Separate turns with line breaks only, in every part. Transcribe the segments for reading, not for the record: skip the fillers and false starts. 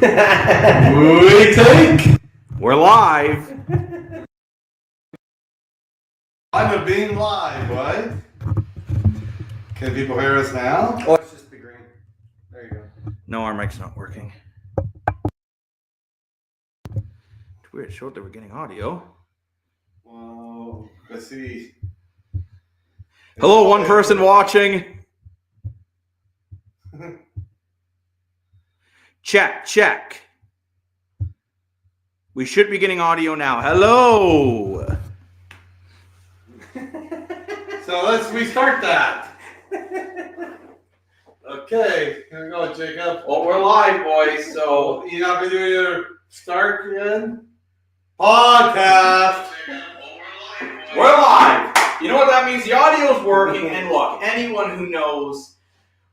We take. We're live. I'm being live, right? Can people hear us now?
Oh, it's just the green. There you go.
No, our mic's not working. It's weird. It showed that we're getting audio. Well, let's see. Hello, one person watching. Check. We should be getting audio now. Hello. So let's restart that. Okay, here we go, Jacob. Well, we're live, boys. So you're not gonna do your start again? Podcast. We're live. You know what that means? The audio's working. And look, anyone who knows,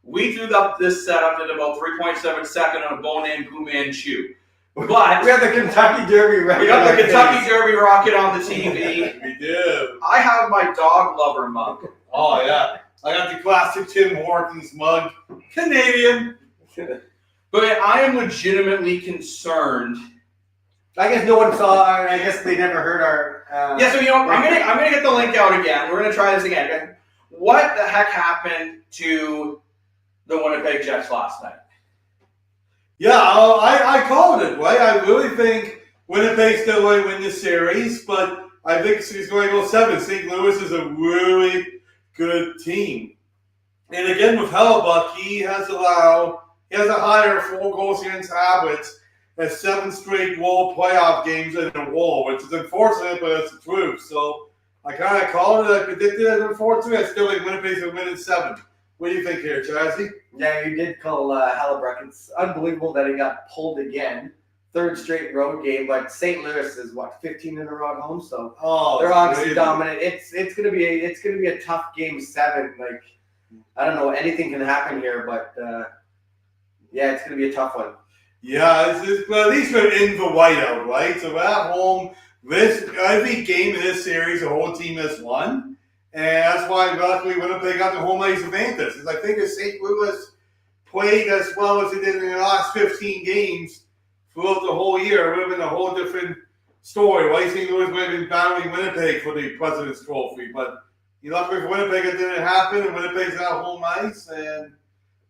we threw up this setup in about 3.7 seconds on a bone-in Fu Manchu. But
we have the Kentucky Derby rocket.
We got the Kentucky Derby rocket on the TV.
We do.
I have my dog lover mug.
Oh, yeah. I got the classic Tim Hortons mug. Canadian.
But I am legitimately concerned.
I guess no one saw. I guess they never heard our.
Yeah, so you know, I'm gonna get the link out again. We're gonna try this again. What the heck happened to the Winnipeg Jets last night?
Yeah, I called it, right? I really think Winnipeg's still going to win this series, but I think he's going to go 7. St. Louis is a really good team. And again, with Hellebuck, he has a higher 4 goals against Habits as 7 straight World playoff games in a row, which is unfortunate, but it's the truth. So I kind of called it. I predicted it. Unfortunately, I still think Winnipeg's going to win in 7. What do you think here, Chazzy?
Yeah, you did call Hellebuck. It's unbelievable that he got pulled again. 3rd straight road game, but St. Louis is 15 in a row at home, so they're obviously dominant. It's gonna be a tough game 7. Like, I don't know, anything can happen here, but yeah, it's gonna be a tough one.
Yeah, well, at least we're in the whiteout, right? So we're at home. Every game in this series, the whole team has won. And that's why luckily Winnipeg got the home ice advantage. Because I think if St. Louis played as well as they did in the last 15 games throughout the whole year, it would have been a whole different story. Right? St. Louis would have been battling Winnipeg for the President's Trophy. But luckily for Winnipeg, it didn't happen. And Winnipeg's at home ice. And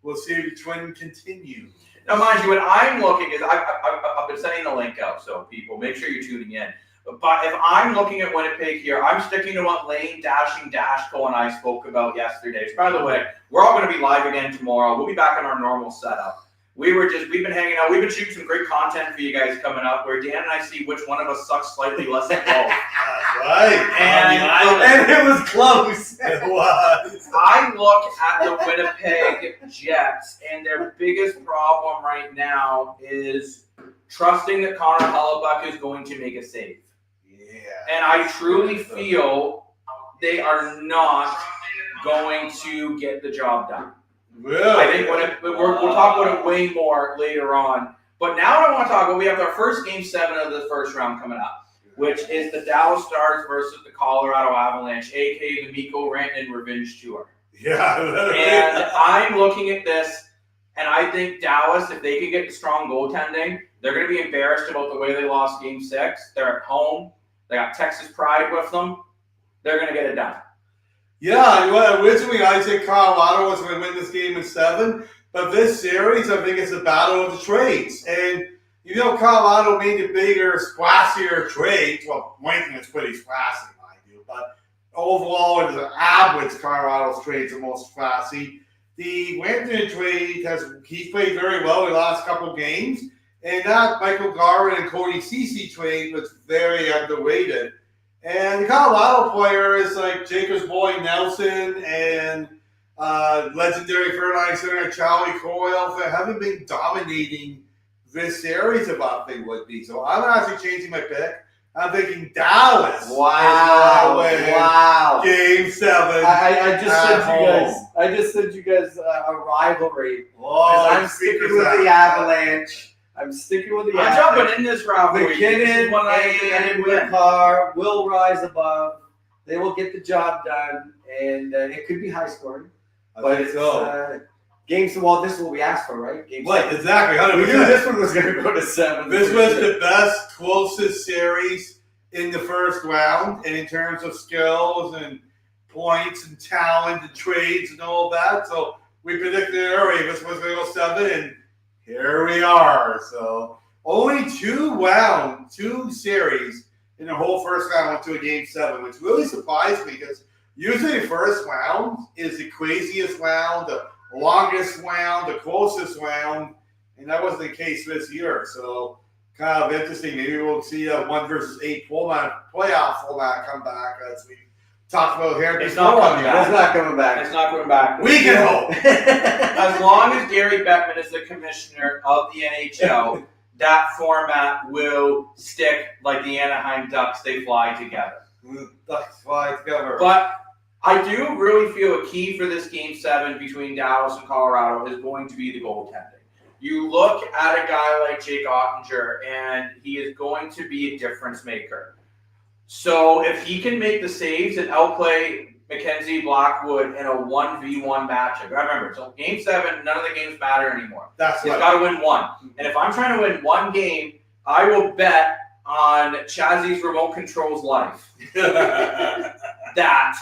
we'll see if the trend continues.
Now, mind you, what I'm looking is I've been sending the link out, so people, make sure you're tuning in. But if I'm looking at Winnipeg here, I'm sticking to what Lane Dashko and I spoke about yesterday. So, by the way, we're all going to be live again tomorrow. We'll be back in our normal setup. We've been hanging out. We've been shooting some great content for you guys coming up where Dan and I see which one of us sucks slightly less at golf.
Right.
And it was close.
It was.
I look at the Winnipeg Jets, and their biggest problem right now is trusting that Connor Hellebuck is going to make a save.
Yeah.
And I truly feel they are not going to get the job done.
Really?
I think we'll talk about it way more later on. But now I want to talk about, we have our first game 7 of the first round coming up, which is the Dallas Stars versus the Colorado Avalanche, a.k.a. the Mikko Rantanen Revenge Tour.
Yeah.
And I'm looking at this, and I think Dallas, if they can get the strong goaltending, they're going to be embarrassed about the way they lost Game 6. They're at home. They got Texas pride with them. They're going to get it done.
Yeah, originally I said Colorado was going to win this game in 7, but this series I think it's a battle of the trades. And Colorado made the bigger, splashier trades. Well, Rankin is pretty splashy, mind you, but overall it is an average Colorado's trades the most splashy. The Rankin trade he's played very well in the last couple of games, and that Michael Garvin and Cody Ceci trade was very underrated. And the Colorado player is like Jacob's boy Nelson and legendary third-line center Charlie Coyle haven't been dominating this series about they would be. So I'm actually changing my pick. I'm thinking Dallas.
Wow!
Game 7.
I just sent you guys a rivalry. I'm sticking with the Avalanche. I'm
jumping in this rivalry.
McKinnon and Makar will rise above. They will get the job done, and it could be high scoring.
I think so.
Well, this is what we asked for, right? Game
Right,
seven.
exactly. 100%.
We knew this one was going to go to 7.
This was the best, closest series in the first round, and in terms of skills and points and talent and trades and all that. So we predicted early this was going to go 7, and here we are. So only 2 series in the whole first round went to a game 7, which really surprised me because usually the first round is the craziest round, the longest round, the closest round, and that wasn't the case this year. So kind of interesting. Maybe we'll see a 1 versus 8 playoff format come back as we talked about here.
It's not coming back.
It's not coming back.
It's not going back.
We can hope.
As long as Gary Bettman is the commissioner of the NHL, that format will stick like the Anaheim Ducks. They fly together.
Ducks fly together.
But I do really feel a key for this Game 7 between Dallas and Colorado is going to be the goaltending. You look at a guy like Jake Ottinger, and he is going to be a difference maker. So if he can make the saves and outplay Mackenzie Blackwood in a 1v1 matchup, remember, so Game 7, none of the games matter anymore.
That's
He's
right.
got to win one. And if I'm trying to win one game, I will bet on Chazzy's remote control's life that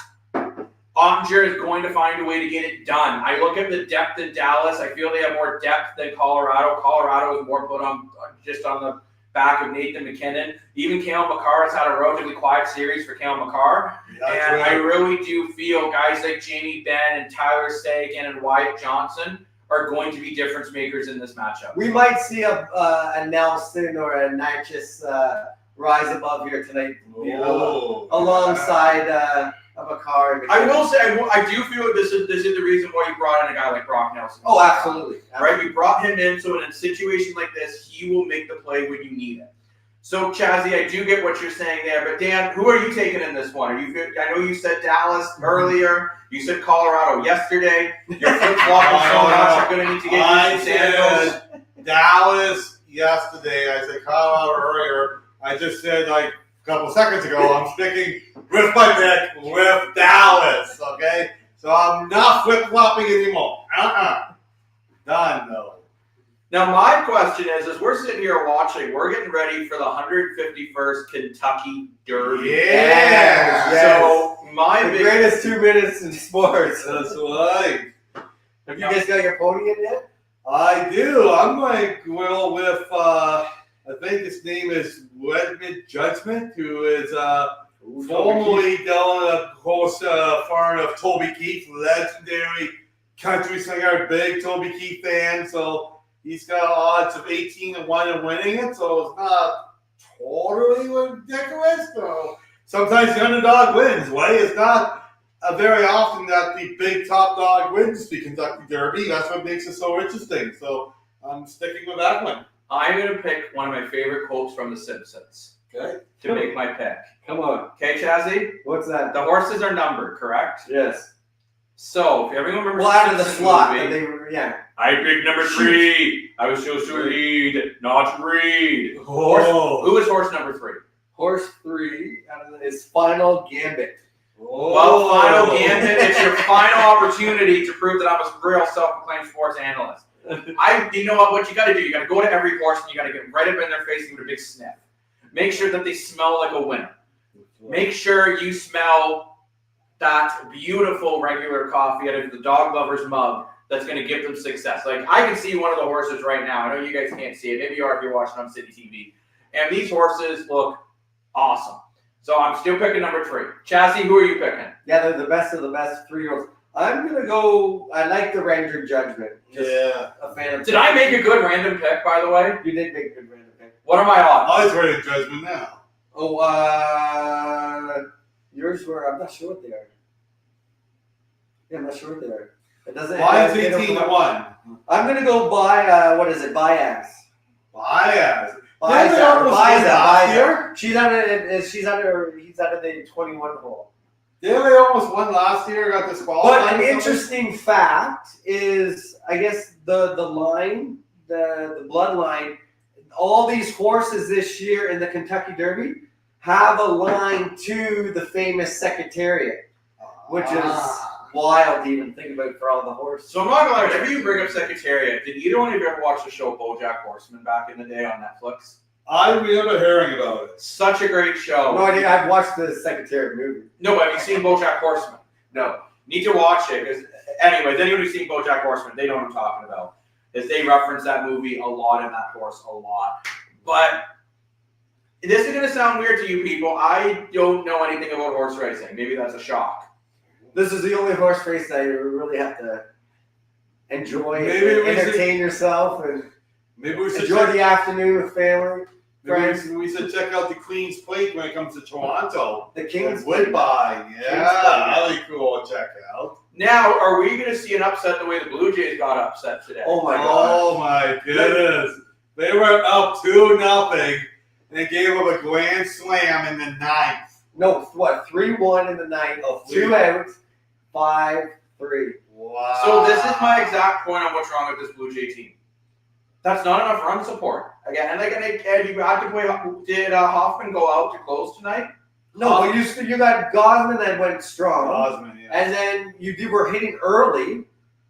Ottinger is going to find a way to get it done. I look at the depth in Dallas. I feel they have more depth than Colorado. Colorado is more put on just on the back of Nathan McKinnon. Even Cale Makar has had a relatively quiet series for Cale Makar. And I really do feel guys like Jamie Benn and Tyler Seguin and Wyatt Johnson are going to be difference makers in this matchup.
We might see a Nelson or a Natchez rise above here tonight, alongside a Makar.
I will say, I do feel this is the reason why you brought in a guy like Brock Nelson.
Oh, absolutely.
Right, we brought him in, so in a situation like this, he will make the play when you need it. So, Chazzy, I do get what you're saying there, but Dan, who are you taking in this one? I know you said Dallas earlier. You said Colorado yesterday. You're flip-flopping so much. You're going to need to get you some sandals.
Dallas yesterday. I said Colorado earlier. I just said like a couple seconds ago, I'm sticking with my pick with Dallas. Okay, so I'm not flip-flopping anymore. Done though.
Now, my question is we're sitting here watching, we're getting ready for the 151st Kentucky Derby.
Yeah.
So,
The greatest 2 minutes in sports.
That's right.
Have you guys got your podium yet?
I do. I'm going to go with, I think his name is Redmond Judgment, who is formerly down, of course, foreign of Toby Keith, legendary country singer, big Toby Keith fan. So he's got odds of 18-1 in winning it. So it's not totally ridiculous. So sometimes the underdog wins, right? It's not very often that the big top dog wins the Kentucky Derby. That's what makes it so interesting. So I'm sticking with that one.
I'm going to pick one of my favorite quotes from The Simpsons
Okay.
to make my pick.
Come on.
Okay, Chazzy?
What's that?
The horses are numbered, correct?
Yes.
So, if everyone remembers
Well, out of the
Simpsons
slot.
movie,
And they were, yeah.
I picked number 3. I was supposed to lead, not read.
Oh.
Who is horse number 3?
Horse 3 out of his final gambit.
Well, Final Gambit, it's your final opportunity to prove that I'm a real self-proclaimed sports analyst. You know what you got to do? You got to go to every horse and you got to get right up in their face and give it a big sniff. Make sure that they smell like a winner. Make sure you smell that beautiful regular coffee out of the dog lover's mug that's going to give them success. Like, I can see one of the horses right now. I know you guys can't see it. Maybe you are if you're watching on City TV. And these horses look awesome. So I'm still picking number 3. Chassis, who are you picking?
Yeah, they're the best of the best 3-year-olds. I'm going to go, I like the Ranger Judgment. Just
Yeah.
a fan of
Did I make a good random pick, by the way?
You did make a good random pick.
What are my odds?
I was ready to judgment now.
Oh, yours were, I'm not sure what they are. Yeah, I'm not sure what they are. It doesn't.
Mine's
they don't come up.
18-1.
I'm going to go buy, what is it, Bias.
Bias.
Bias.
Didn't they almost win last year?
He's out of the 21 hole.
Didn't they almost won last year? Got disqualified.
But an
or something?
interesting fact is, I guess the line, the bloodline, all these horses this year in the Kentucky Derby have a line to the famous Secretariat, which is wild to even think about for all the horses.
So I'm not gonna lie, whenever you bring up Secretariat, did either one of you ever watch the show BoJack Horseman back in the day on Netflix?
I remember hearing about it.
Such a great show.
No idea. I've watched the Secretariat movie.
No, have you seen BoJack Horseman?
No.
Need to watch it, because anyways, anyone who's seen BoJack Horseman, they know what I'm talking about. Is they reference that movie a lot and that horse a lot. But this is gonna sound weird to you people. I don't know anything about horse racing. Maybe that's a shock.
This is the only horse race that you really have to enjoy,
Maybe we
entertain yourself, and
Maybe we should
enjoy the afternoon with family.
maybe we should check out the Queen's Plate when it comes to Toronto.
The King's
Woodbine. Yeah, that'll be cool to check out.
Now, are we gonna see an upset the way the Blue Jays got upset today?
Oh my god.
Oh my goodness. They were up 2-0 and they gave up a grand slam in the ninth.
No, what? 3-1 in the ninth.
Oh,
2 outs. 5-3.
Wow.
So this is my exact point on what's wrong with this Blue Jay team. That's not enough run support. Again, and you had to play. Did Hoffman go out to close tonight?
No, but you got Gosman that went strong,
Osmond, yeah.
and then you were hitting early,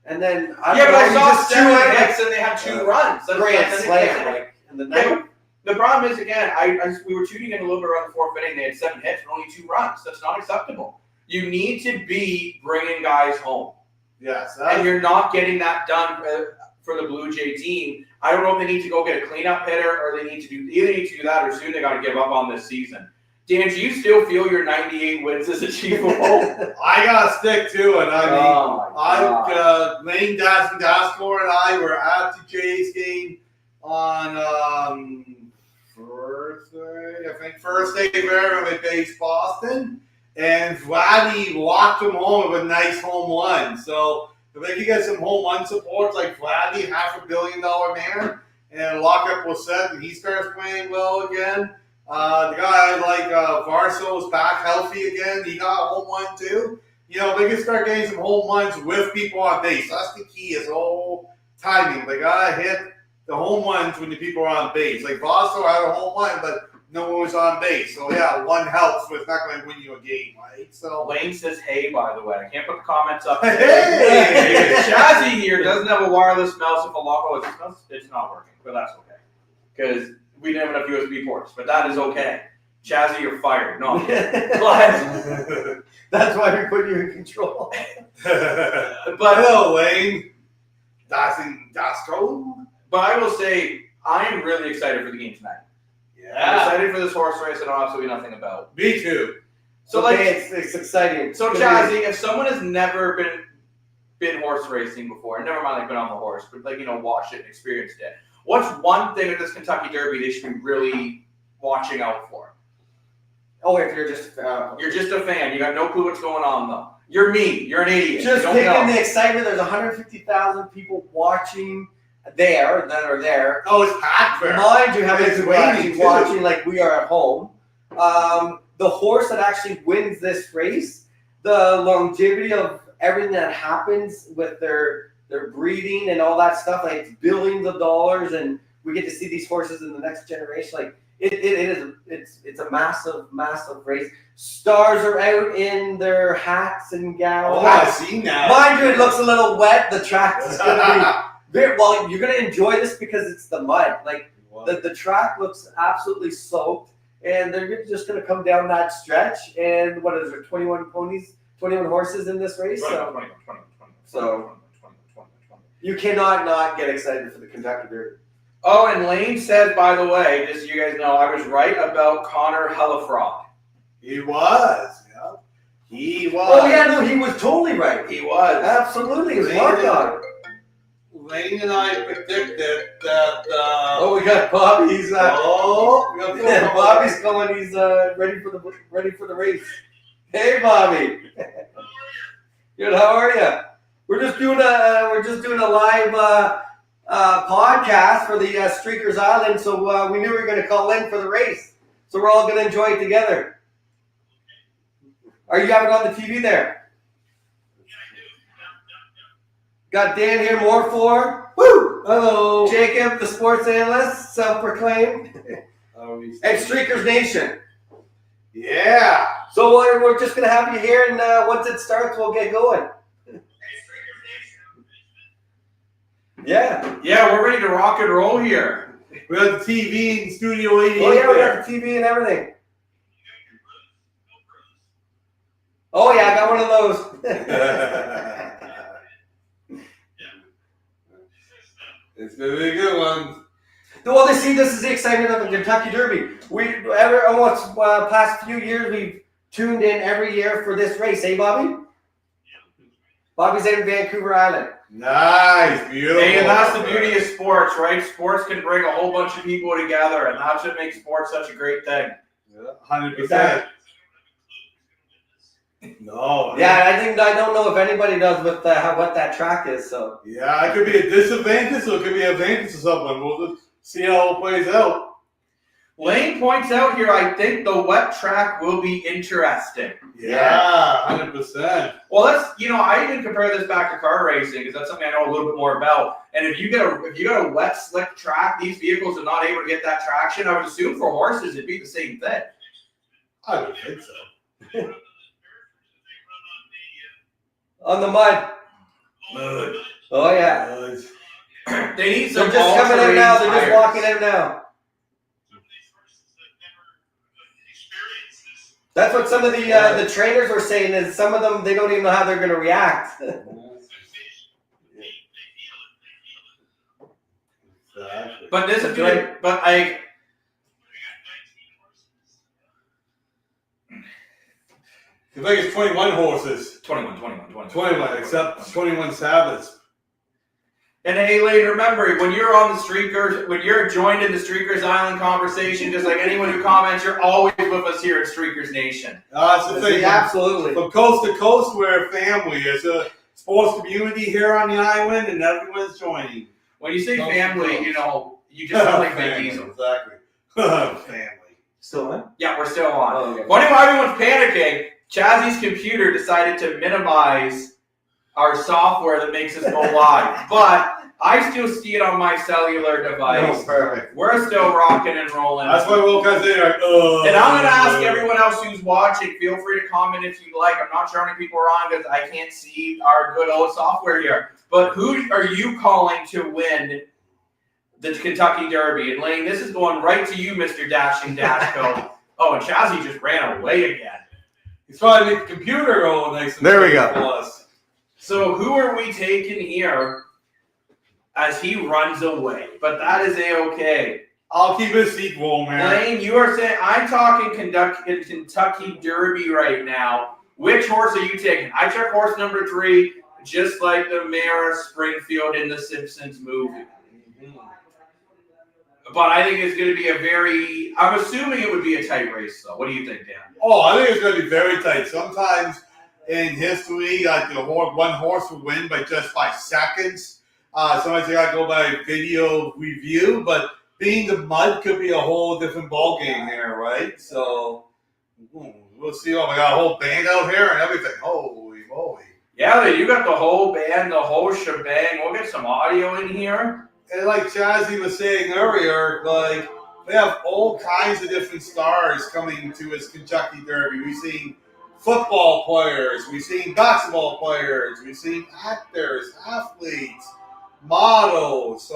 and then
But I saw
just
7 hits and they had 2 runs. That's
grand
that's
slam like in the ninth.
The problem is, again, we were tuning in a little bit around the 4th inning. They had 7 hits and only 2 runs. That's not acceptable. You need to be bringing guys home.
Yes.
And you're not getting that done for the Blue Jay team. I don't know if they need to go get a cleanup hitter or they need to do that or soon they got to give up on this season. Dan, do you still feel your 98 wins is achievable?
I gotta stick to it. I mean, Lane Daskor and I were at the Jays game on first day there with base Boston, and Vladdy walked him home with a nice home run. So if they could get some home run support like Vladdy, $500 million man, and lockup was set, and he starts playing well again. The guy like Varso is back healthy again. He got a home run too. You know, they can start getting some home runs with people on base. That's the key, is all timing. They gotta hit the home runs when the people are on base. Like Varso had a home run, but no one was on base. So yeah, one helps, but it's not going to win you a game, right? So
Lane says, hey, by the way. I can't put the comments up.
Hey!
Shazzy here doesn't have a wireless mouse with a lock. Oh, it's not working, but that's okay. Because we didn't have enough USB ports, but that is okay. Chazzy, you're fired. No, but
That's why we put you in control.
hello, Lane. Daskro.
But I will say, I am really excited for the game tonight. I'm
Yeah.
excited for this horse race I know absolutely nothing about.
Me too.
So
it's exciting.
So Chazzy, if someone has never been horse racing before, never mind like been on the horse, but watched it and experienced it, what's one thing at this Kentucky Derby they should be really watching out for?
Oh, if you're just
a fan, you got no clue what's going on though. You're me, you're an idiot.
just
you don't
taking
know.
the excitement. There's 150,000 people watching that are there.
Oh, it's packed there.
Mind you, how many
It's
people are actually
raining, too.
watching like we are at home. The horse that actually wins this race, the longevity of everything that happens with their breeding and all that stuff, like it's billions of dollars, and we get to see these horses in the next generation. Like it's a massive race. Stars are out in their hats and gowns.
Oh, I've seen that.
Mind you, it looks a little wet. The track is gonna be well. You're gonna enjoy this because it's the mud. Like the track looks absolutely soaked, and they're just gonna come down that stretch. And what is there? 21 ponies, 21 horses in this race. So you cannot not get excited for the Kentucky Derby.
Oh, and Lane says, by the way, just so you guys know, I was right about Connor Hellefraud.
He was. Yeah. He was.
Oh yeah, no, he was totally right.
He was.
Absolutely, he was marked on.
Lane and I predicted that.
Oh, we got Bobby. He's
we got
yeah, Bobby's going. He's ready for the race. Hey, Bobby. Good. How are you? We're just doing a live podcast for the Streakers Island. So we knew we were going to call in for the race. So we're all going to enjoy it together. Are you having it on the TV there? Got Dan here, more for. Woo!
Hello.
Jacob, the sports analyst, self-proclaimed. And Streakers Nation.
Yeah.
So we're just going to have you here, and once it starts, we'll get going. Yeah.
Yeah, we're ready to rock and roll here.
We got the TV in Studio 88
Oh yeah, we
there.
got the TV and everything. Oh yeah, I got one of those.
It's gonna be a good one.
Well, this is the excitement of the Kentucky Derby. Almost past few years we've tuned in every year for this race, eh, Bobby? Bobby's in Vancouver Island.
Nice, beautiful.
Hey, and that's the beauty of sports, right? Sports can bring a whole bunch of people together, and that's what makes sports such a great thing.
100%. No.
Yeah, I don't know if anybody does with what that track is. So
Yeah, it could be a disadvantage or it could be an advantage to someone. We'll just see how it plays out.
Lane points out here, I think the wet track will be interesting.
Yeah, 100%.
Well, I even compare this back to car racing because that's something I know a little bit more about. And if you got a wet, slick track, these vehicles are not able to get that traction. I would assume for horses it'd be the same thing.
I would think so.
on the mud.
Mud.
Oh yeah.
They need some.
They're just coming in now. They're just
tires.
walking in now. That's what some of the trainers were saying. Is some of them they don't even know how they're going to react.
Exactly.
But this is good. But
I think it's 21 horses. 21, except 21 Sabbaths.
And hey, Lane, remember, when you're on the Streakers, when you're joined in the Streakers Island conversation, just like anyone who comments, you're always with us here at Streakers Nation.
That's the thing.
Absolutely.
From coast to coast, we're a family. It's a sports community here on the island, and everyone's joining.
When you say family, you just sound like Vin Diesel.
Exactly. Family.
Still on?
Yeah, we're still on.
Oh, okay.
Wondering why everyone's panicking. Chazzy's computer decided to minimize our software that makes us go live, but I still see it on my cellular device.
Perfect.
We're still rocking and rolling.
That's why we'll kind of say, like,
And I'm going to ask everyone else who's watching, feel free to comment if you like. I'm not sure how many people are on because I can't see our good old software here. But who are you calling to win the Kentucky Derby? And Lane, this is going right to you, Mr. Dashing Dashco. Oh, and Chazzy just ran away again.
He's trying to make the computer roll nice and
There we go.
for us.
So who are we taking here as he runs away? But that is A-okay.
I'll keep it a sequel, man.
Lane, you are saying, I'm talking Kentucky Derby right now. Which horse are you taking? I took horse number 3, just like the Mara Springfield in the Simpsons movie. But I think it's going to be I'm assuming it would be a tight race, though. What do you think, Dan?
Oh, I think it's going to be very tight. Sometimes in history, one horse will win by just 5 seconds. Sometimes you got to go by video review, but being the mud could be a whole different ballgame here, right? So we'll see. Oh, we got a whole band out here and everything. Holy moly.
Yeah, you got the whole band, the whole shebang. We'll get some audio in here.
And like Chazzy was saying earlier, we have all kinds of different stars coming to his Kentucky Derby. We've seen football players, we've seen basketball players, we've seen actors, athletes, models,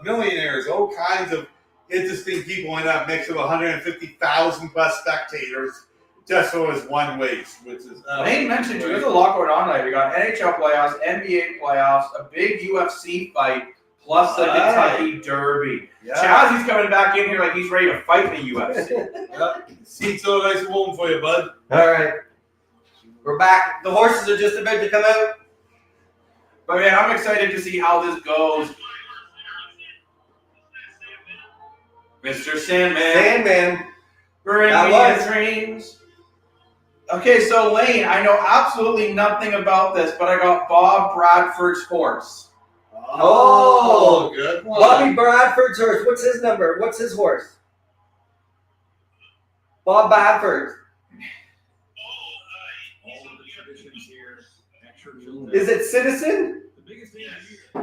millionaires, all kinds of interesting people in that mix of 150,000 plus spectators just for his one race, which is
Lane mentioned there's a lot going on tonight. We got NHL playoffs, NBA playoffs, a big UFC fight, plus the Kentucky Derby.
Yeah.
Chazzy's coming back in here like he's ready to fight in the UFC.
Yep. Seats so nice and warm for you, bud.
All right. We're back. The horses are just about to come out.
But man, I'm excited to see how this goes. Mr. Sandman.
Sandman.
Bring
That
me
was.
your dreams. Okay, so Lane, I know absolutely nothing about this, but I got Bob Bradford's horse.
Oh.
Good one.
Bobby Bradford's horse. What's his number? What's his horse? Bob Bradford. Is it Citizen?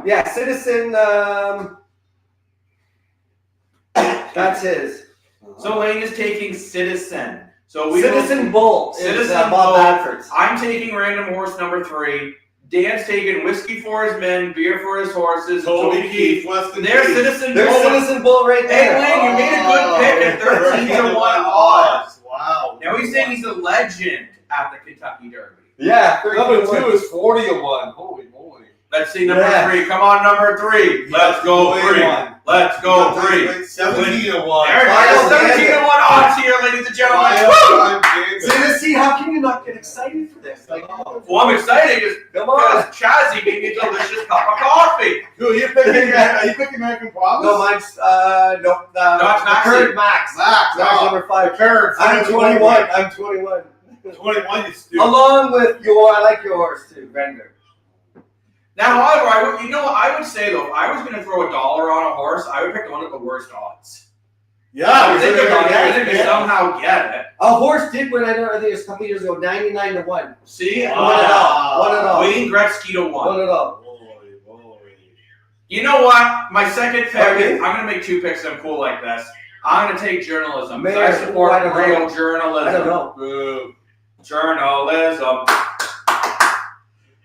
Yeah, Citizen. That's his.
So Lane is taking Citizen. So we
Citizen Bull.
Citizen
Bob
Bull.
Bradford's.
I'm taking random horse number 3, Dan's taking whiskey for his men, beer for his horses.
Toby Keith, Weston
There's
Keith.
Citizen
There's
Bull.
Citizen Bull right
Hey,
there.
Lane, you made a good pick at 13 to 1 odds.
Wow.
Now he's saying he's a legend at the Kentucky Derby.
Yeah,
Number
13 to
2 is 40 to 1. Holy moly.
Let's see number
Yeah.
3. Come on, number 3. Let's go 3. Let's go 3.
17 to 1.
There it is.
Final
17 to 1 odds here, ladies and gentlemen.
See, how can you not get excited for this? Like,
Well, I'm excited because
come on.
Chazzy gave me a delicious cup of coffee.
Who are you picking? Are you picking American Promise?
No, mine's
No, it's Maxi.
Current Max.
Max.
Max number 5.
Current.
I'm 21. I'm 21.
21, you stupid.
Along with I like your horse too, Render.
Now, however, you know what I would say though, if I was going to throw $1 on a horse, I would pick the one with the worst odds.
Yeah,
I
we're
think
gonna
about it.
get
I
it.
think they somehow get it.
A horse did win. I think it was a couple years ago, 99 to 1.
See,
Wow.
Won it all. Won it all.
Wayne Gretzky to 1.
Won it all.
You know what? My second pick,
Okay.
I'm going to make 2 picks. I'm cool like this. I'm going to take journalism because
Man,
I support
I don't know.
real journalism.
I don't know.
Boo.
Journalism.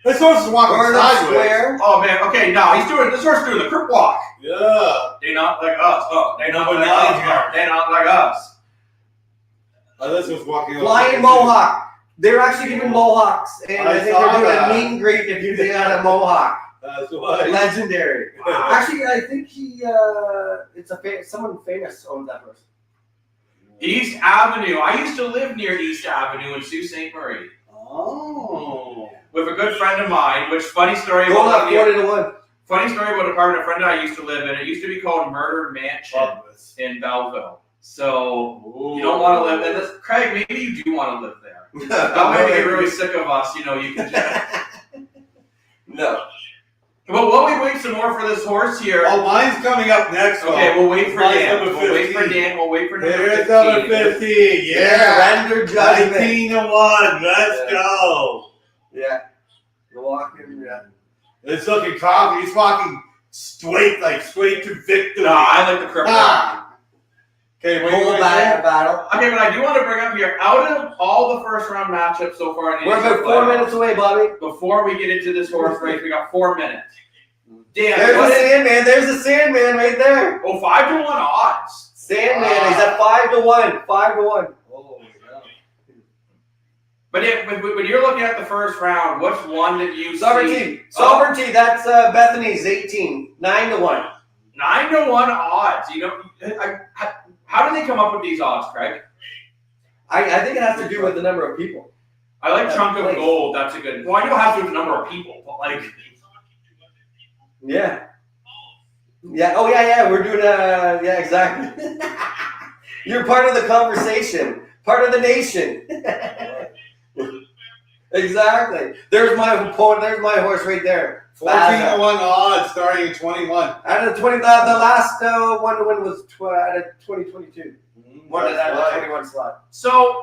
This horse is walking
Garnet
sideways.
Square.
Oh man, okay, no, this horse doing the crip walk.
Yeah.
They not like us. Oh, they not like
Number
us.
9 here.
They not like us.
This was walking.
Flying Mohawk. They're actually giving Mohawks, and I,
I
think
saw
they're doing
that.
a meet and greet if you got a Mohawk.
That's why.
Legendary.
Wow.
Actually, I think it's someone famous owns that horse.
East Avenue. I used to live near East Avenue in Sault Ste. Marie
Oh.
with a good friend of mine. Which funny story
Going up
about
40 to 1.
funny story about an apartment a friend and I used to live in. It used to be called Murder Mansion in Belleville. So you don't want to live in this. Craig, maybe you do want to live there. That way we get really sick of us. You know, you can just.
No.
But while we wait some more for this horse here.
Oh, mine's coming up next.
Okay, we'll wait for
Mine's
Dan.
number
We'll wait for
15.
Dan. We'll wait for number
Here's
15.
number 15. Yeah.
Render Judgment.
19 to 1. Let's go.
Yeah. You're walking, yeah.
It's looking cocky. He's walking straight to victory.
No, I like the cripple.
Ah. Okay, what do you
Gold
want
battle.
Okay, but I do want to bring up here, out of all the first round matchups so far in the
We're
initial
about 4
playoffs,
minutes away, Bobby.
before we get into this horse race, we got 4 minutes. Dan,
There's
what
the
is,
Sandman. There's the Sandman right there.
oh, 5 to 1 odds.
Sandman. He's at 5 to 1. 5 to 1.
Oh, yeah.
But when you're looking at the first round, what's one that you see?
Sovereignty. Sovereignty. That's Bethany's 18. 9 to 1.
9 to 1 odds. You know, how do they come up with these odds, Craig?
I think it has to do with the number of people.
I like
Yeah,
Chunk of
place.
Gold. That's a good. Well, I know it has to do with the number of people, but like.
Yeah. Yeah. Oh, yeah. We're doing yeah, exactly. You're part of the conversation. Part of the nation. Exactly. There's my horse right there.
14 to 1 odds starting in 21.
Out of the 20, the last one to win was out of 2022. One out of the 21 slot.
So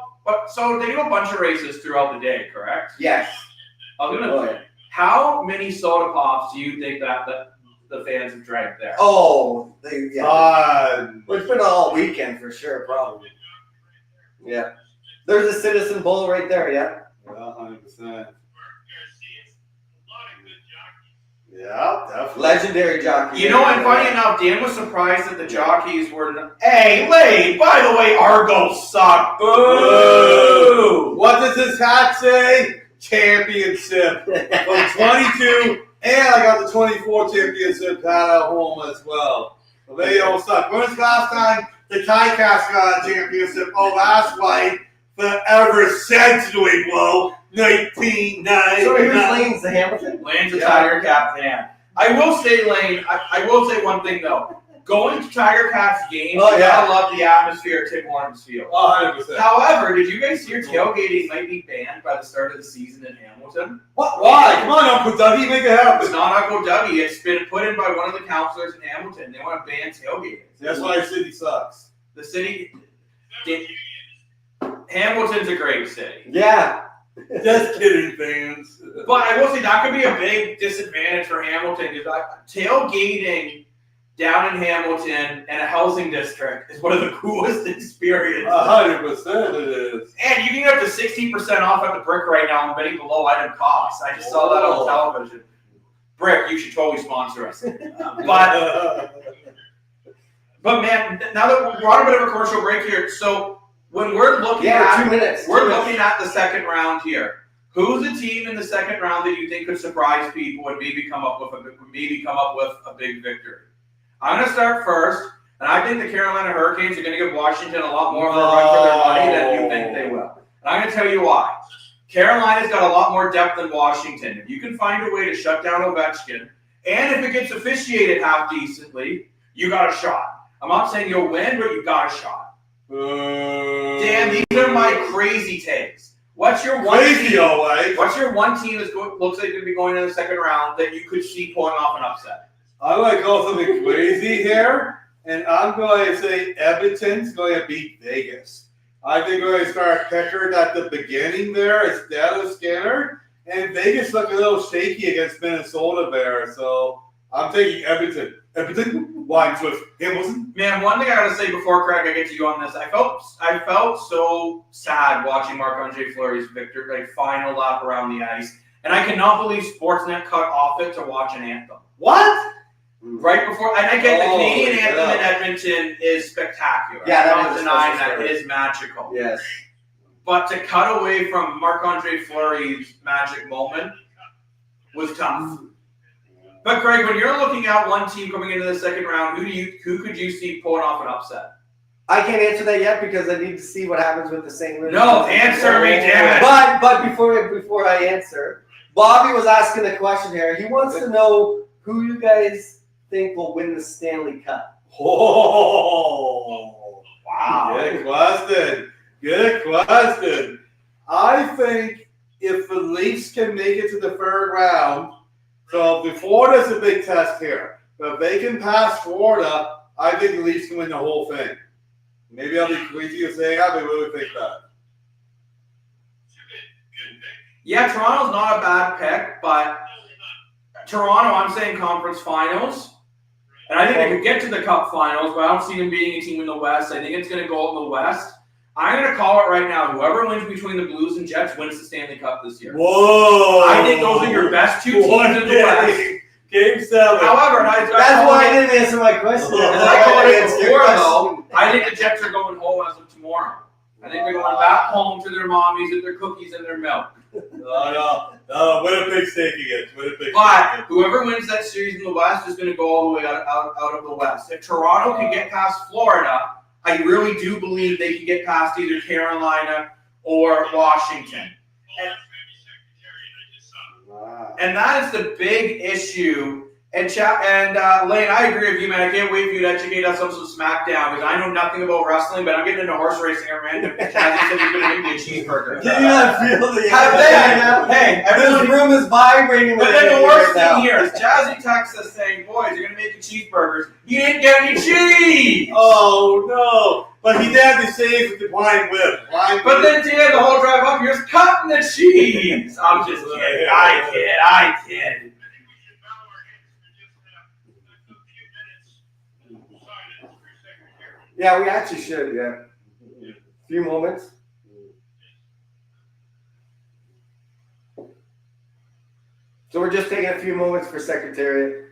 they do a bunch of races throughout the day, correct?
Yes.
I was gonna.
Oh, yeah.
How many soda pops do you think that the fans have drank there?
Oh, yeah.
Well,
It's been all weekend for sure, probably. Yeah. There's a Citizen Bull right there, yeah.
100%. Yeah, definitely.
Legendary jockey.
You know, and funny enough, Dan was surprised that the jockeys were. Hey, Lane, by the way, Argos suck. Boo!
What does this hat say? Championship. From 22, and I got the 24 championship hat at home as well. So they don't suck. When was the last time the Tycast got a championship? Oh, that's right. Forever century, bro. 1999.
So here's Lane's the Hamilton.
Lane's a Tiger Cat fan. I will say, Lane, I will say one thing, though. Going to Tiger Cats games,
Oh, yeah.
I love the atmosphere at Tim Hortons Field.
100%.
However, did you guys hear tailgating might be banned by the start of the season in Hamilton?
What? Why? Come on, Uncle Dougie, make it
It's
happen.
not Uncle Dougie. It's been put in by one of the counselors in Hamilton. They want to ban tailgating.
That's why our city sucks.
The city. Hamilton's a great city.
Yeah.
Just kidding, fans.
But I will say that could be a big disadvantage for Hamilton because tailgating down in Hamilton and a housing district is one of the coolest experiences.
100% it is.
And you can get up to 60% off at the Brick right now and bidding below item cost. I just saw that on television. Brick, you should totally sponsor us. But man, now that we're on a bit of a commercial break here, so when we're looking at
2 minutes.
we're looking at the second round here. Who's the team in the second round that you think could surprise people and maybe come up with a big victory? I'm going to start first, and I think the Carolina Hurricanes are going to give Washington a lot more of a run for their money than you think they will. And I'm going to tell you why. Carolina's got a lot more depth than Washington. If you can find a way to shut down Ovechkin, and if it gets officiated half decently, you got a shot. I'm not saying you'll win, but you got a shot. Dan, these are my crazy takes. What's your one team? What's your one team that looks like going to be going in the second round that you could see pulling off an upset?
I like to go something crazy here, and I'm going to say Edmonton's going to beat Vegas. I think we're going to start Pickard at the beginning there instead of Skinner, and Vegas looked a little shaky against Minnesota there, so I'm taking Edmonton. Edmonton lines with Hamilton.
Man, one thing I gotta say before Craig, I get to you on this. I felt so sad watching Marc-Andre Fleury's final lap around the ice, and I cannot believe Sportsnet cut off it to watch an anthem.
What?
Right before, and I get the Canadian anthem in Edmonton is spectacular.
Yeah,
I'm not denying that it is magical.
Yes.
But to cut away from Marc-Andre Fleury's magic moment was tough. But Craig, when you're looking at one team coming into the second round, who could you see pulling off an upset?
I can't answer that yet because I need to see what happens with the St. Louis.
No, answer me, damn it.
But before I answer, Bobby was asking a question here. He wants to know who you guys think will win the Stanley Cup.
Oh,
wow.
Good question. I think if the Leafs can make it to the third round, so Florida's a big test here. But if they can pass Florida, I think the Leafs can win the whole thing. Maybe I'll be crazy to say that, but I really think that.
Yeah, Toronto's not a bad pick, but Toronto, I'm saying conference finals. And I think they could get to the Cup finals, but I don't see them beating a team in the West. I think it's going to go in the West. I'm going to call it right now. Whoever wins between the Blues and Jets wins the Stanley Cup this year.
Whoa!
I think those are your best two teams in the West.
Game 7.
However,
that's why I didn't answer my question.
I called it before, though. I think the Jets are going home as of tomorrow. I think they're going back home to their mommies with their cookies and their milk.
No. Winnipeg's taking it.
But whoever wins that series in the West is going to go all the way out of the West. If Toronto can get past Florida, I really do believe they can get past either Carolina or Washington. And that is the big issue. And Lane, I agree with you, man. I can't wait for you to educate us on some SmackDown because I know nothing about wrestling, but I'm getting into horse racing and random. Jazzy said he's going to make me a cheeseburger.
Do you not feel the
Hey,
this room is vibrating.
But then the worst thing here is Jazzy texts us saying, boys, you're going to make you cheeseburgers. You didn't get any cheese!
Oh, no. But he did have to save with the blind whip.
But then Dan, the whole drive up, you're just cutting the cheese. I'm just kidding. I kid.
Yeah, we actually should, yeah. A few moments. So we're just taking a few moments for Secretariat.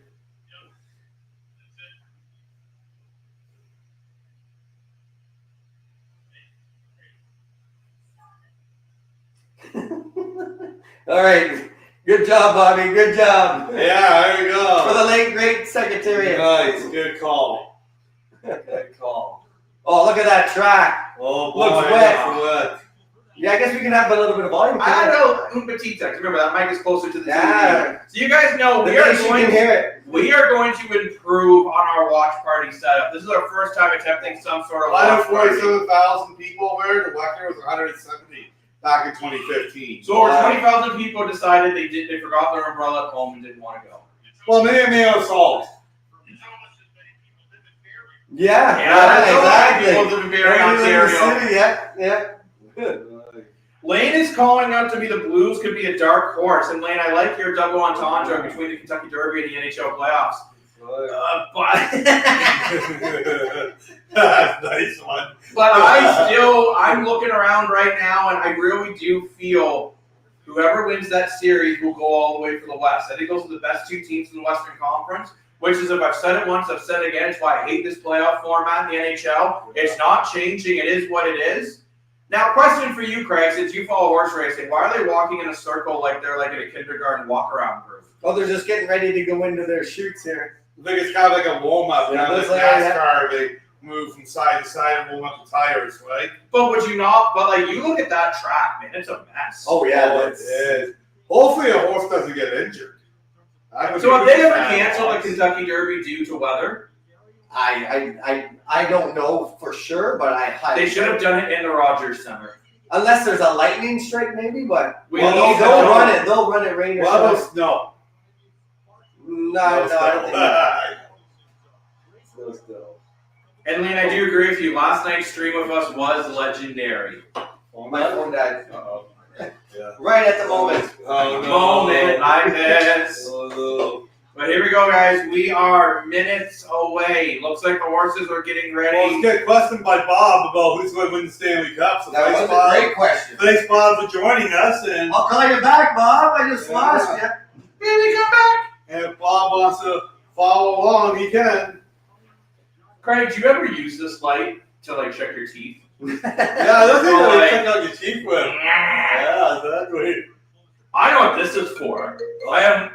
All right. Good job, Bobby. Good job.
Yeah, there you go.
For the late, great Secretariat.
Nice. Good call.
Oh, look at that track.
Oh, boy.
Looks wet. Yeah, I guess we can have a little bit of volume.
I know Un Petit Text. Remember, that mic is closer to the
TV.
So you guys know we are going to improve on our watch party setup. This is our first time attempting some sort of watch party.
47,000 people there. The record was 170 back in 2015.
So over 20,000 people decided they forgot their umbrella at home and didn't want to go.
Well, maybe they have salt.
Yeah, exactly.
People live in Barrie, Ontario.
Yeah. Good.
Lane is calling out to be the Blues could be a dark horse. And Lane, I like your double entendre between the Kentucky Derby and the NHL playoffs. But
That's a nice one.
But I'm looking around right now, and I really do feel whoever wins that series will go all the way for the West. I think those are the best two teams in the Western Conference, which is, if I've said it once, I've said it again. It's why I hate this playoff format in the NHL. It's not changing. It is what it is. Now, question for you, Craig, since you follow horse racing, why are they walking in a circle like they're like in a kindergarten walk-around group?
Oh, they're just getting ready to go into their chutes here.
I think it's kind of like a warm-up.
Yeah,
Kind of
looks
like
like
NASCAR, they move from side to side and warm up the tires, right?
But would you not? But like, you look at that track, man, it's a mess.
Oh yeah,
Oh, it is. Hopefully a horse doesn't get injured.
So have they ever canceled the Kentucky Derby due to weather?
I don't know for sure, but
They should have done it in the Rogers Center.
unless there's a lightning strike, maybe. But
Well,
they'll run it. They'll run it rain or
What about
shine.
snow?
No, I don't think.
No snow.
And Lean, I do agree with you. Last night's stream with us was legendary.
My phone died
Uh-oh. Yeah.
right at the moment.
Oh, no.
Moment like this.
Oh, no.
But here we go, guys. We are minutes away. Looks like the horses are getting
Well,
ready.
let's get questioned by Bob about who's going to win the Stanley Cup. So
That
thanks,
was a
Bob.
great question.
Thanks, Bob, for joining us. And
I'll call you back, Bob. I just
Yeah.
lost you.
Baby, come back.
if Bob wants to follow along, he can.
Craig, do you ever use this light to like check your teeth?
Yeah, that's it.
Oh,
Check out your teeth with. Yeah, exactly.
I know what this is for.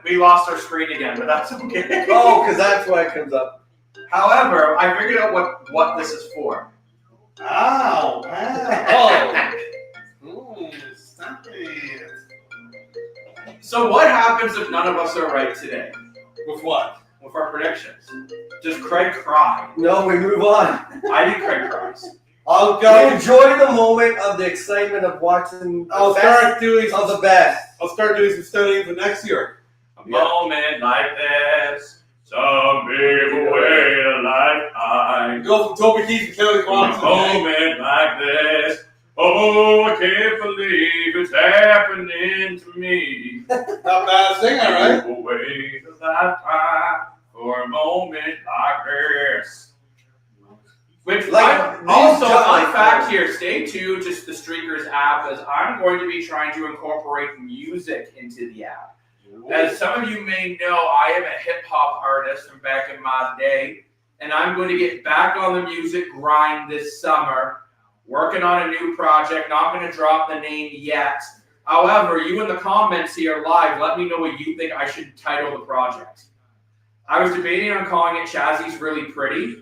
We lost our screen again, but that's okay.
Oh, because that's why it comes up.
However, I figured out what this is for.
Ow. Oh. Stop it.
So what happens if none of us are right today
With what?
with our predictions? Does Craig cry?
No, we move on.
I think Craig cries.
I'll
We
go.
enjoy the moment of the excitement of watching
I'll
the best
start doing
of
some.
the best.
I'll start doing some studying for next year.
A moment like this, some people wait a lifetime.
Go from Toby Keith to Kelly
A
Clarkson.
moment like this, oh, I can't believe it's happening to me.
Not bad singer, right?
People wait a lifetime for a moment like this. Which, also, fun fact here, stay tuned, just the Streakers app, as I'm going to be trying to incorporate music into the app. As some of you may know, I am a hip-hop artist from back in my day, and I'm going to get back on the music grind this summer, working on a new project, not going to drop the name yet. However, you in the comments here live, let me know what you think I should title the project. I was debating on calling it Chazzy's Really Pretty,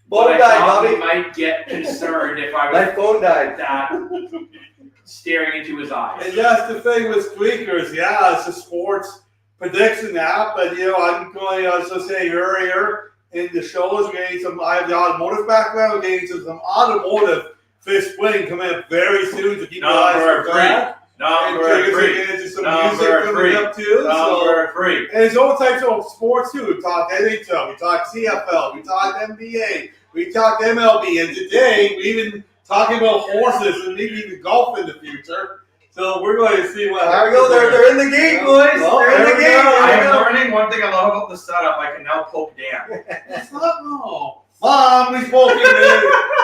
but
Phone
I
died,
thought
Bobby.
he might get concerned if I
My
was
phone died.
that staring into his eyes.
And that's the thing with Squeakers. Yeah, it's a sports prediction app, but I'm going to say earlier in the shows, we're getting some. I have the automotive background. We're getting some automotive fifth swing coming up very soon to keep your eyes
Number
on
three.
that. And
Number
Trigger's
three.
getting into some
Number
music coming
three.
up too. So.
Number three.
And there's all types of sports too. We talk NHL, we talk CFL, we talk NBA, we talk MLB, and today we even talking about horses and maybe even golf in the future. So we're going to see what
There we
happens.
go. They're in the game, boys.
Well,
They're in
there
the
we
game.
go.
I
There we
am
go.
learning one thing I love about the setup. I can now poke Dan.
It's not no. Mom, he's walking me.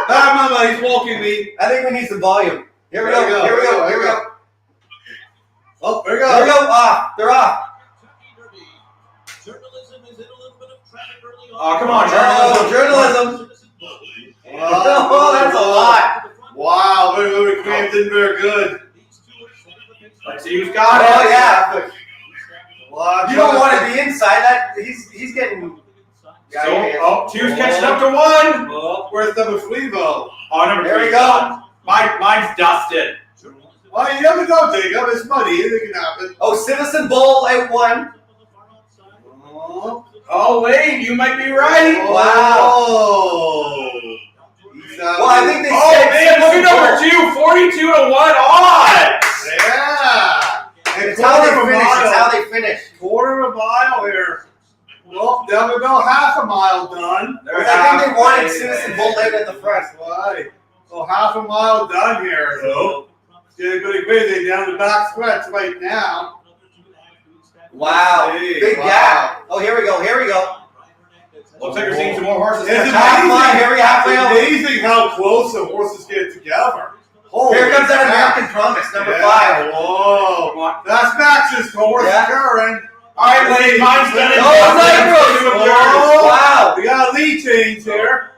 Hi, Mama, he's walking me.
I think we need some volume. Here we
There we
go.
go,
Here we
there
go.
we
Here we
go.
go.
Oh, there we
There we
go.
go. Off. They're off.
Oh, come on,
Oh,
journalism.
journalism. Oh, that's a lot.
Wow, very cramped in very good.
Let's see who's got it.
Oh yeah.
Wow,
You don't want to be inside that. He's getting.
So, two's catching up to one.
Oh, where's number 3 though?
Oh, number
There
three.
we go.
Mine's dusted.
Well, you never know, Jacob. It's muddy. Anything can happen.
Oh, Citizen Bowl at 1.
Oh.
Oh, wait, you might be right.
Wow.
Well, I think they
Oh,
said
man, look
Citizen
at
Bowl.
number 2, 42 to 1 odds.
Yeah. And
It's how they finish. It's how they finish.
Quarter of a mile here. Well, down we go. Half a mile done.
They're
I think they wanted
halfway
Citizen
there.
Bowl out at the front.
Right. So half a mile done here. So it's getting pretty crazy down the back stretch right now.
Wow.
Hey,
Big
wow.
gap. Oh, here we go. Here we go.
Looks like we're seeing some more horses.
It's
halfway out.
amazing how close the horses get together.
Here comes that American Promise, number 5.
Whoa. That's Max's horse,
Yeah.
Curran.
All right, Lane, mine's done.
Wow.
We got a lead change here.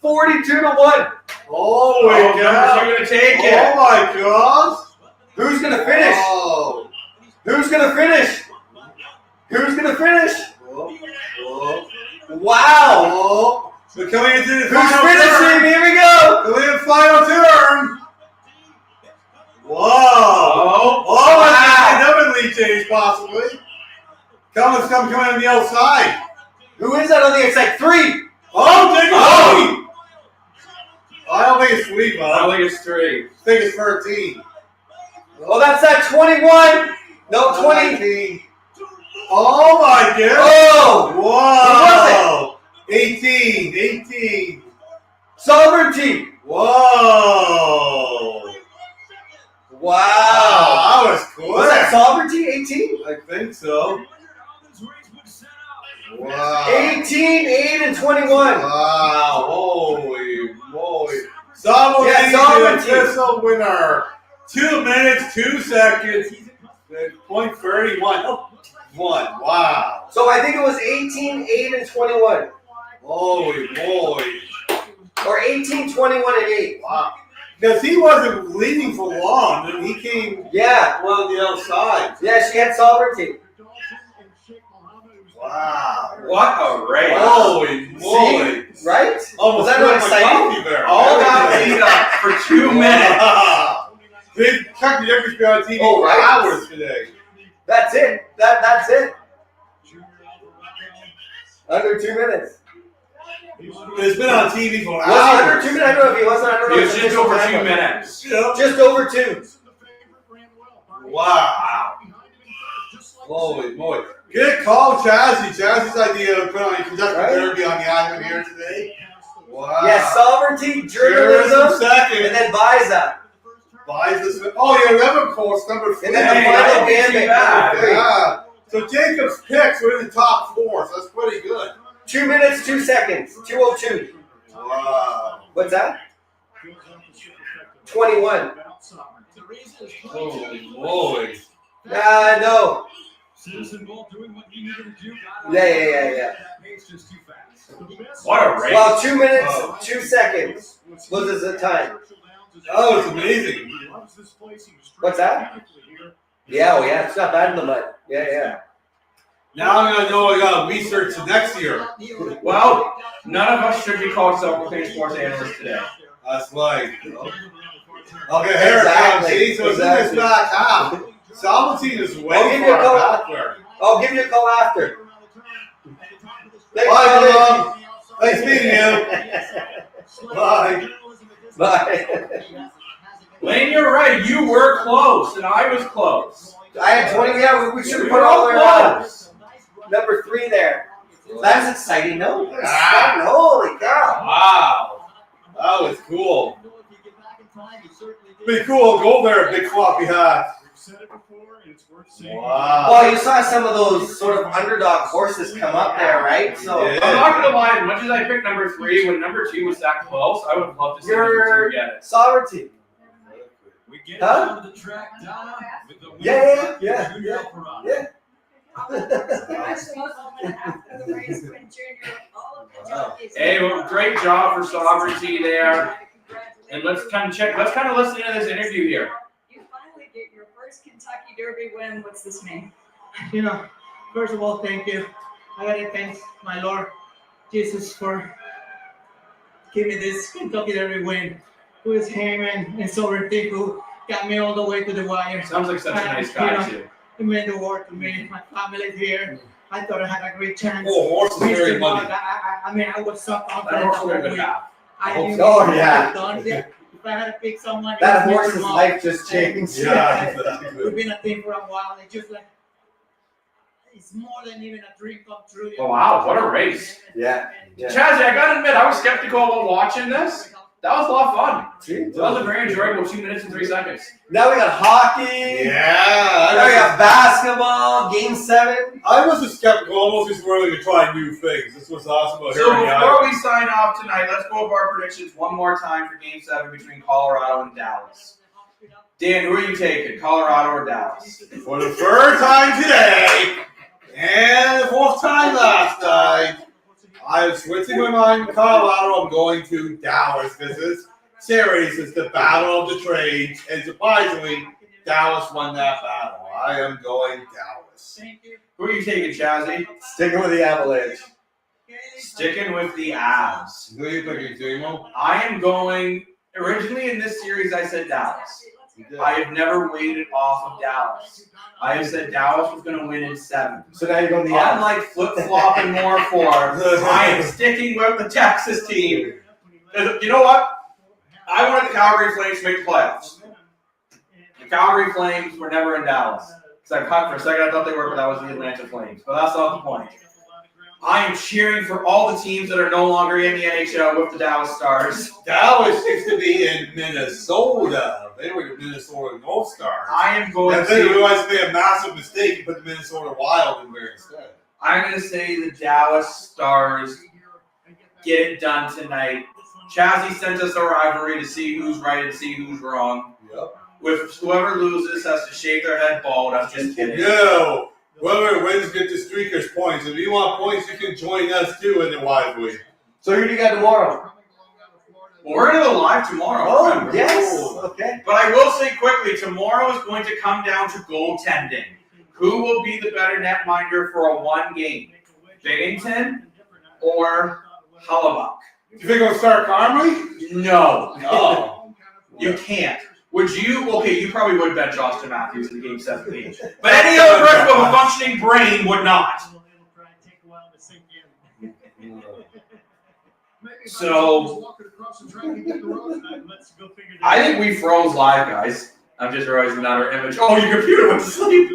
42-1.
Oh my
Numbers
God.
are gonna take
Oh
it.
my God.
Who's gonna finish?
Oh.
Who's gonna finish? Who's gonna finish?
Oh.
Wow.
Oh. We're coming into the
Who's
final
finishing?
turn.
Here we go.
Coming in the final turn. Whoa.
Oh,
Oh,
Wow.
another lead change possibly. Coming on the outside.
Who is that on the outside? 3.
Oh, take it
Oh.
lead. I don't think it's 3,
I
bud.
think it's 3.
I think it's 13.
Oh, that's that 21. No, 20.
19. Oh my God.
Oh.
Whoa. 18.
Sovereignty.
Whoa.
Wow.
That was cool.
Was that Sovereignty? 18?
I think so. Wow.
18, 8, and 21.
Wow. Holy moly. Sovereignty,
Yeah,
the
Sovereignty.
official winner. 2 minutes, 2 seconds. Point 31. Oh, 1. Wow.
So I think it was 18, 8, and 21.
Holy moly.
Or 18, 21, and 8.
Wow. Because he wasn't leading for long, and he came
Yeah.
on the outside.
Yeah, she had Sovereignty.
Wow.
What a race.
Holy moly.
Right?
Almost
Was that
spilled
not
my
exciting?
coffee there.
All that lead up for 2 minutes.
Wow. They've cut the difference on TV
Oh,
for
right.
hours today.
That's it. That's it. Under 2 minutes.
It's been on TV for
Was he under
hours.
2 minutes? I don't know if he wasn't. I don't know.
It
if
was
it's
just
official
over
time
2
was.
minutes.
Yeah.
Just over 2.
Wow. Holy moly. Good call, Chazzy. Chazzy's idea of putting on a conductor
Right.
derby on the island here today. Wow.
Yeah, Sovereignty,
Journalism
journalism,
second.
and then Biza.
Buys this. Oh, yeah, 11 course, number 4.
And then the
Hey,
final
that ain't too
gambit.
bad.
number 3.
Yeah. So Jacob's picks were in the top 4, so that's pretty good.
2 minutes, 2 seconds. 2:02.
Wow.
What's that? 21.
Holy moly.
No. Yeah.
What a race.
Well, 2 minutes, 2 seconds. What is the time?
Oh, it's amazing.
What's that? Yeah, oh yeah, it's not bad in the mud. Yeah.
Now I'm going to know I got to research the next year.
Well, none of us should be called self-proclaimed sports analysts today.
That's right. Okay, here
Exactly.
see, so it's in this back half. Salvatine is
I'll
way
give you
far
a call.
back there.
I'll give you a call after.
Bye, Mom. Nice meeting you. Bye.
Bye.
Lane, you're right. You were close, and I was close.
I had 20. Yeah, we should
We
have put
were
all
all
the way around.
close.
Number 3 there. That's exciting. No, that's
Ah.
exciting. Holy cow.
Wow. That was cool. Pretty cool. Go there, big floppy hat. Wow.
Well, you saw some of those sort of underdog horses come up there, right? So
Yeah.
I'm not gonna lie. As much as I picked number 3, when number 2 was that close, I would have loved to see number 2 get it.
Sovereignty. Huh? Yeah.
Hey, well, great job for Sovereignty there. And let's kind of check. Let's kind of listen to this interview here.
You finally get your first Kentucky Derby win. What's this mean?
You know, first of all, thank you. I gotta thank my Lord Jesus for giving this Kentucky Derby win. It was him and Sovereignty who got me all the way to the wire.
Sounds like such a nice guy too.
It meant the world to me. My family's here. I thought I had a great chance.
Oh, horse is very
Mr.
money.
Mark, I mean, I was so
That
confident
horse
the
would have
whole
been
week.
half.
I
Oh,
knew
oh,
we
yeah.
had done it. If I had to pick someone,
That
it was
horse's
Mr. Mark.
life just changed.
Yeah,
We've
exactly.
been a team for a while. It's just like it's more than even a dream come true.
Oh, wow, what a race.
Yeah.
Chazzy, I gotta admit, I was skeptical about watching this. That was a lot of fun.
See?
That was a very enjoyable 2 minutes and 3 seconds.
Now we got hockey.
Yeah.
Now we got basketball. Game 7.
I was just skeptical, almost just willing to try new things. This was awesome about
So
hearing the
before we sign off tonight, let's go over our predictions one more time for Game 7 between Colorado and Dallas. Dan, who are you taking, Colorado or Dallas?
For the third time today, and the fourth time last night, I'm switching my mind to Colorado. I'm going to Dallas because this series is the battle of the trades, and surprisingly, Dallas won that battle. I am going Dallas.
Who are you taking, Chazzy?
Sticking with the Avalanche.
Sticking with the Avs.
Who are you picking, Timo?
I am going, originally in this series I said Dallas. I have never weighted off of Dallas. I have said Dallas was going to win in 7.
So now you're going the Avs.
Unlike flip-flopping more for, I am sticking with the Texas team. You know what? I wanted the Calgary Flames to make the playoffs. The Calgary Flames were never in Dallas. Because for a second I thought they were, but that was the Atlanta Flames. But that's not the point. I am cheering for all the teams that are no longer in the NHL with the Dallas Stars.
Dallas used to be in Minnesota. They were the Minnesota North Stars.
I am going
And then you
to.
realized they made a massive mistake and put the Minnesota Wild in there instead.
I'm going to say the Dallas Stars get it done tonight. Chazzy sent us a rivalry to see who's right and see who's wrong.
Yep.
With whoever loses has to shave their head bald. I'm just kidding.
No. Whoever wins get the streakers points. If you want points, you can join us too in the rivalry.
So who do you got tomorrow?
Well, we're going to go live tomorrow.
Oh,
remember?
yes. Okay.
But I will say quickly, tomorrow is going to come down to goaltending. Who will be the better netminder for a one game? Bennington or Hellebuck?
You think it'll start Carmody?
No.
No.
You can't. Would you? Okay, you probably would bench Austin Matthews in the Game 7 game. But any other person with a functioning brain would not. So, I think we froze live, guys. I'm just realizing that our image. Oh, your computer went to sleep.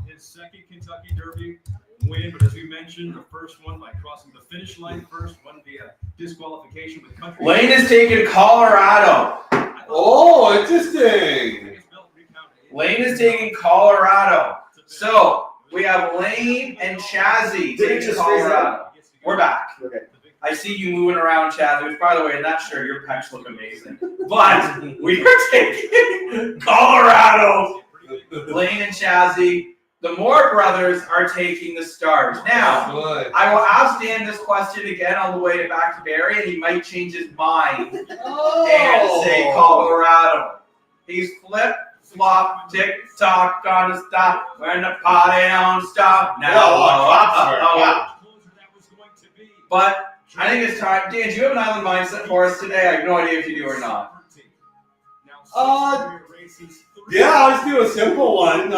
His second Kentucky Derby win, but as we mentioned, the first one by crossing the finish line first, one via disqualification with country.
Lane is taking Colorado.
Oh, interesting.
Lane is taking Colorado. So, we have Lane and Chazzy
Did it
taking
just
Colorado. We're back.
Okay.
I see you moving around, Chazzy, which, by the way, in that shirt, your pecs look amazing. But we are taking Colorado. Lane and Chazzy. The Moore brothers are taking the Stars. Now,
Good.
I will ask Dan this question again on the way back to Barry, and he might change his mind and say Colorado. He's flip, flop, tick tock, gonna stop when the party don't stop. Now, But I think it's time. Dan, do you have an island mindset for us today? I have no idea if you do or not.
Yeah, let's do a simple one.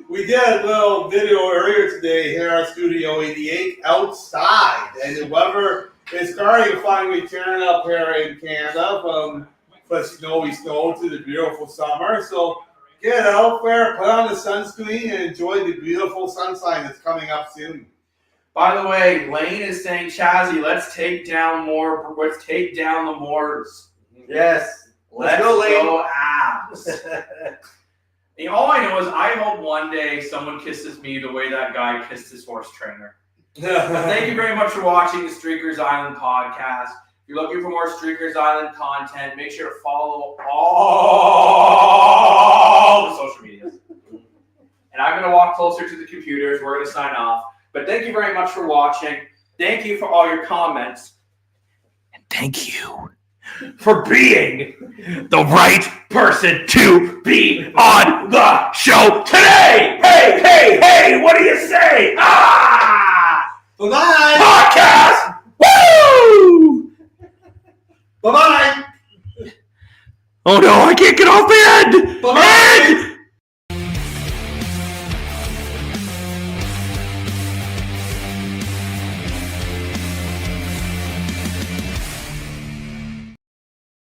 We did a little video earlier today here at Studio 88 outside, and the weather is starting to finally turn up here in Canada from snowy snow to the beautiful summer. So get out there, put on the sunscreen, and enjoy the beautiful sunshine that's coming up soon.
By the way, Lane is saying, Chazzy, let's take down the Moors.
Yes.
Let's
go, Lane.
go Avs. And all I know is I hope one day someone kisses me the way that guy kissed his horse trainer. Thank you very much for watching the Streakers Island podcast. If you're looking for more Streakers Island content, make sure to follow all the social medias. And I'm going to walk closer to the computers. We're going to sign off. But thank you very much for watching. Thank you for all your comments. And thank you for being the right person to be on the show today. Hey, hey, hey, what do you say?
Bye-bye.
Podcast! Woo!
Bye-bye.
Oh no, I can't get off the end!
Bye-bye.
End!